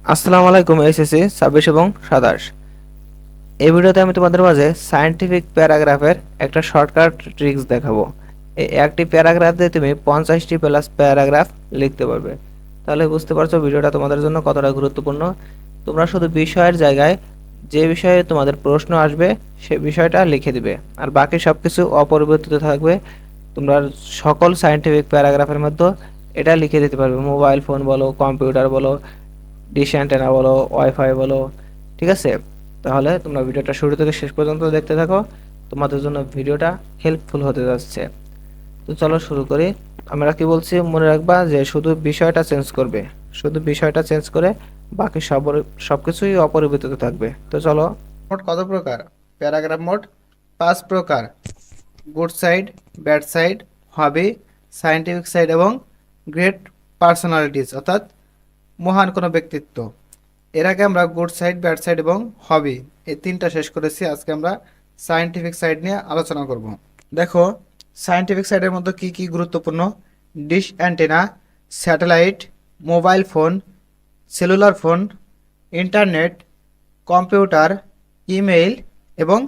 আসসালামু আলাইকুম এসএসসি 26 এবং 27। এই ভিডিওতে আমি তোমাদের মাঝে সায়েন্টিফিক প্যারাগ্রাফের একটা শর্টকাট ট্রিক্স দেখাবো। এই একটি প্যারাগ্রাফ দিয়ে তুমি 50টি প্লাস প্যারাগ্রাফ লিখতে পারবে। তাহলে বুঝতে পারছো ভিডিওটা তোমাদের জন্য কতটা গুরুত্বপূর্ণ। তোমরা শুধু বিষয়ের জায়গায় যে বিষয়ে তোমাদের প্রশ্ন আসবে সে বিষয়টা লিখে দিবে, আর বাকি সবকিছু অপরিবর্তিত থাকবে। তোমরা সকল সায়েন্টিফিক প্যারাগ্রাফের মধ্যে এটা লিখে দিতে পারবে। মোবাইল ফোন বলো, কম্পিউটার বলো, ডিশ অ্যান্টেনা বলো, ওয়াইফাই বলো, ঠিক আছে? তাহলে তোমরা ভিডিওটা শুরু থেকে শেষ পর্যন্ত দেখতে থাকো, তোমাদের জন্য ভিডিওটা হেল্পফুল হতে যাচ্ছে। তো চলো শুরু করি। আমরা কি বলছি মনে রাখবা যে শুধু বিষয়টা চেঞ্জ করবে, শুধু বিষয়টা চেঞ্জ করে বাকি সবকিছুই অপরিবর্তিত থাকবে। তো চলো। মোট কত প্রকার প্যারাগ্রাফ? মোট 5 প্রকার: গুড সাইড, ব্যাড সাইড, হবি, সায়েন্টিফিক সাইড এবং গ্রেট পার্সোনালিটিস, অর্থাৎ মহান কোনো ব্যক্তিত্ব। এর আগে আমরা গুড সাইড, ব্যাড সাইড এবং হবি এই তিনটা শেষ করেছি। আজকে আমরা সায়েন্টিফিক সাইড নিয়ে আলোচনা করব। দেখো, সায়েন্টিফিক সাইডের মধ্যে কি কি গুরুত্বপূর্ণ: dish antenna, satellite, mobile phone, cellular phone, internet, computer, email এবং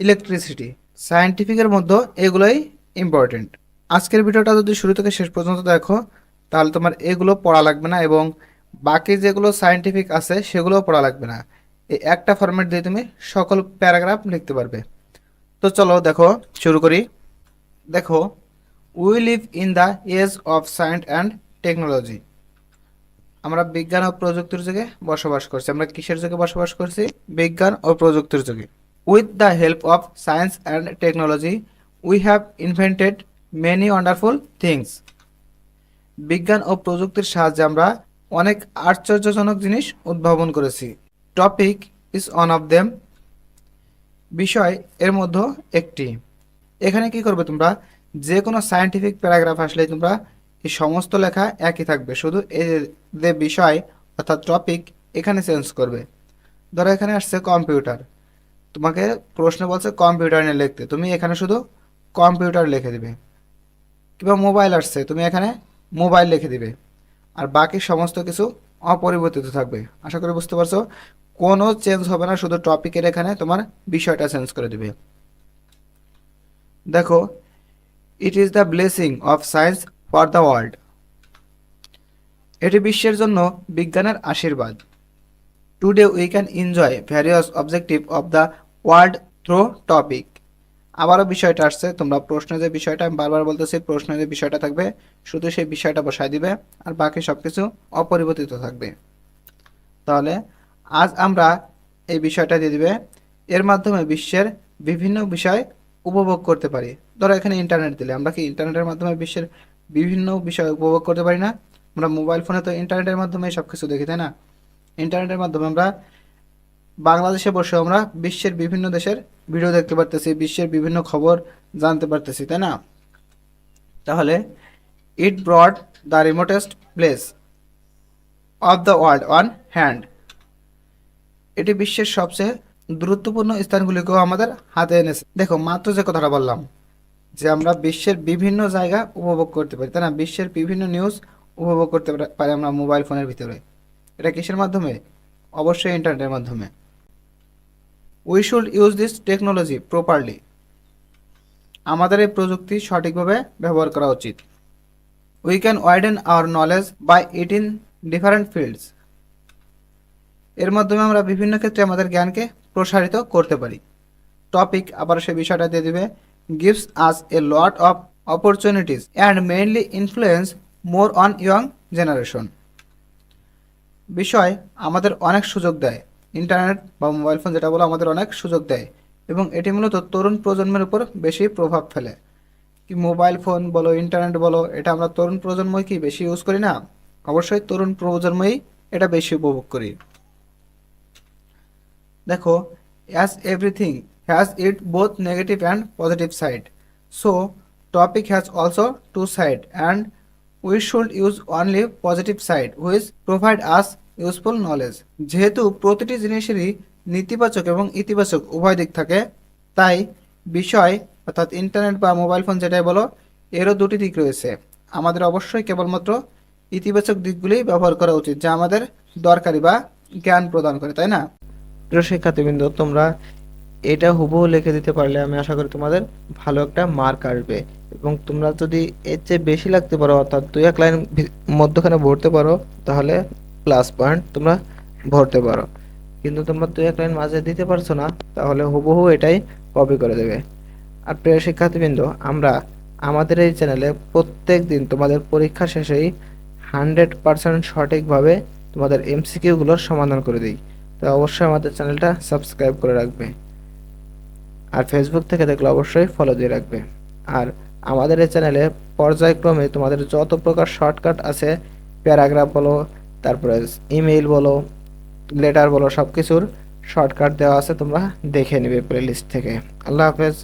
ইলেকট্রিসিটি। সায়েন্টিফিকের মধ্যে এগুলোই ইম্পর্টেন্ট। আজকের ভিডিওটা যদি শুরু থেকে শেষ পর্যন্ত দেখো তাহলে তোমার এগুলো পড়া লাগবে না এবং বাকি যেগুলো সায়েন্টিফিক আছে সেগুলোও পড়া লাগবে না। এই একটা ফরম্যাট দিয়ে তুমি সকল প্যারাগ্রাফ লিখতে পারবে। তো চলো দেখো শুরু করি। দেখো, we live in the age of science and technology. আমরা বিজ্ঞান ও প্রযুক্তির যুগে বসবাস করছি। আমরা কিসের যুগে বসবাস করছি? বিজ্ঞান ও প্রযুক্তির যুগে। With the help of science and technology we have invented many wonderful things. বিজ্ঞান ও প্রযুক্তির সাহায্যে আমরা অনেক আশ্চর্যজনক জিনিস উদ্ভাবন করেছি। Topic is one of them. বিষয় এর মধ্যে একটি। এখানে কি করবে তোমরা? যে কোনো সায়েন্টিফিক প্যারাগ্রাফ আসলে তোমরা এই সমস্ত লেখা একই থাকবে, শুধু এই যে বিষয় অর্থাৎ টপিক এখানে চেঞ্জ করবে। ধরো এখানে আসছে কম্পিউটার, তোমাকে প্রশ্ন বলছে কম্পিউটার নিয়ে লিখতে, তুমি এখানে শুধু কম্পিউটার লিখে দিবে। কিংবা মোবাইল আসছে, তুমি এখানে মোবাইল লিখে দিবে, আর বাকি সমস্ত কিছু অপরিবর্তিত থাকবে। আশা করি বুঝতে পারছো, কোনো চেঞ্জ হবে না, শুধু টপিকের এখানে তোমার বিষয়টা চেঞ্জ করে দিবে। দেখো, it is the blessing of science for the world. এটি বিশ্বের জন্য বিজ্ঞানের আশীর্বাদ। Today we can enjoy various objective of the world through topic. আবারও বিষয়টা আসছে, তোমরা প্রশ্নে যে বিষয়টা আমি বারবার বলতেছি, প্রশ্নে যে বিষয়টা থাকবে শুধু সেই বিষয়টা বসায় দিবে, আর বাকি সব কিছু অপরিবর্তিত থাকবে। তাহলে আজ আমরা এই বিষয়টা দিয়ে দিবে, এর মাধ্যমে বিশ্বের বিভিন্ন বিষয় উপভোগ করতে পারি। ধরো এখানে ইন্টারনেট দিলে, আমরা কি ইন্টারনেটের মাধ্যমে বিশ্বের বিভিন্ন বিষয় উপভোগ করতে পারি না? আমরা মোবাইল ফোনে তো ইন্টারনেটের মাধ্যমে সব কিছু দেখি, তাই না? ইন্টারনেটের মাধ্যমে আমরা বাংলাদেশে বসে আমরা বিশ্বের বিভিন্ন দেশের ভিডিও দেখতে পারতেছি, বিশ্বের বিভিন্ন খবর জানতে পারতেছি, তাই না? তাহলে it broad the remotest place of the world on hand. এটি বিশ্বের সবচেয়ে গুরুত্বপূর্ণ স্থানগুলিকেও আমাদের হাতে এনেছে। দেখো, মাত্র যে কথাটা বললাম যে আমরা বিশ্বের বিভিন্ন জায়গা উপভোগ করতে পারি, তাই না? বিশ্বের বিভিন্ন নিউজ উপভোগ করতে পারি আমরা মোবাইল ফোনের ভিতরে। এটা কিসের মাধ্যমে? অবশ্যই ইন্টারনেটের মাধ্যমে। We should use this technology properly. আমাদের এই প্রযুক্তি সঠিকভাবে ব্যবহার করা উচিত। We can widen our knowledge by it in different fields. এর মাধ্যমে আমরা বিভিন্ন ক্ষেত্রে আমাদের জ্ঞানকে প্রসারিত করতে পারি। টপিক আবার সে বিষয়টা দিয়ে দিবে, gives us A lot of opportunities and mainly influence more on young generation. বিষয় আমাদের অনেক সুযোগ দেয়, ইন্টারনেট বা মোবাইল ফোন যেটা বলো আমাদের অনেক সুযোগ দেয়, এবং এটি মূলত তরুণ প্রজন্মের উপর বেশি প্রভাব ফেলে। কি মোবাইল ফোন বলো, ইন্টারনেট বলো, এটা আমরা তরুণ প্রজন্মই কি বেশি ইউজ করি না? অবশ্যই তরুণ প্রজন্মই এটা বেশি উপভোগ করি। দেখো, as everything has it both negative and positive side, so topic has also two side and we should use only positive side which provide us useful knowledge. যেহেতু প্রতিটি জিনিসেরই নেতিবাচক এবং ইতিবাচক উভয় দিক থাকে, তাই বিষয় অর্থাৎ ইন্টারনেট বা মোবাইল ফোন যেটাই বলো এরও দুটি দিক রয়েছে। আমাদের অবশ্যই কেবলমাত্র ইতিবাচক দিকগুলি ব্যবহার করা উচিত, যা আমাদের দরকারি বা জ্ঞান প্রদান করে, তাই না? প্রিয় শিক্ষার্থীবৃন্দ, তোমরা এটা হুবহু লিখে দিতে পারলে আমি আশা করি তোমাদের ভালো একটা মার্ক আসবে। এবং তোমরা যদি এর চেয়ে বেশি লাগতে পারো, অর্থাৎ 2-1 লাইন মধ্যখানে ভরতে পারো, তাহলে প্লাস পয়েন্ট তোমরা ভরতে পারো। কিন্তু তোমরা 2-1 লাইন মাঝে দিতে পারছো না, তাহলে হুবহু এটাই কপি করে দেবে। আর প্রিয় শিক্ষার্থীবৃন্দ, আমরা আমাদের এই চ্যানেলে প্রত্যেক দিন তোমাদের পরীক্ষা শেষেই 100% সঠিকভাবে তোমাদের এমসিকিউগুলোর সমাধান করে দিই। তো অবশ্যই আমাদের চ্যানেলটা সাবস্ক্রাইব করে রাখবে। আর ফেসবুক থেকে দেখলে অবশ্যই ফলো দিয়ে রাখবে। আর আমাদের এই চ্যানেলে পর্যায়ক্রমে তোমাদের যত প্রকার শর্টকাট আছে, প্যারাগ্রাফ বলো, তারপরে ইমেইল বলো, লেটার বলো, সব কিছুর শর্টকাট দেওয়া আছে, তোমরা দেখে নিবে প্লেলিস্ট থেকে। আল্লাহ হাফেজ।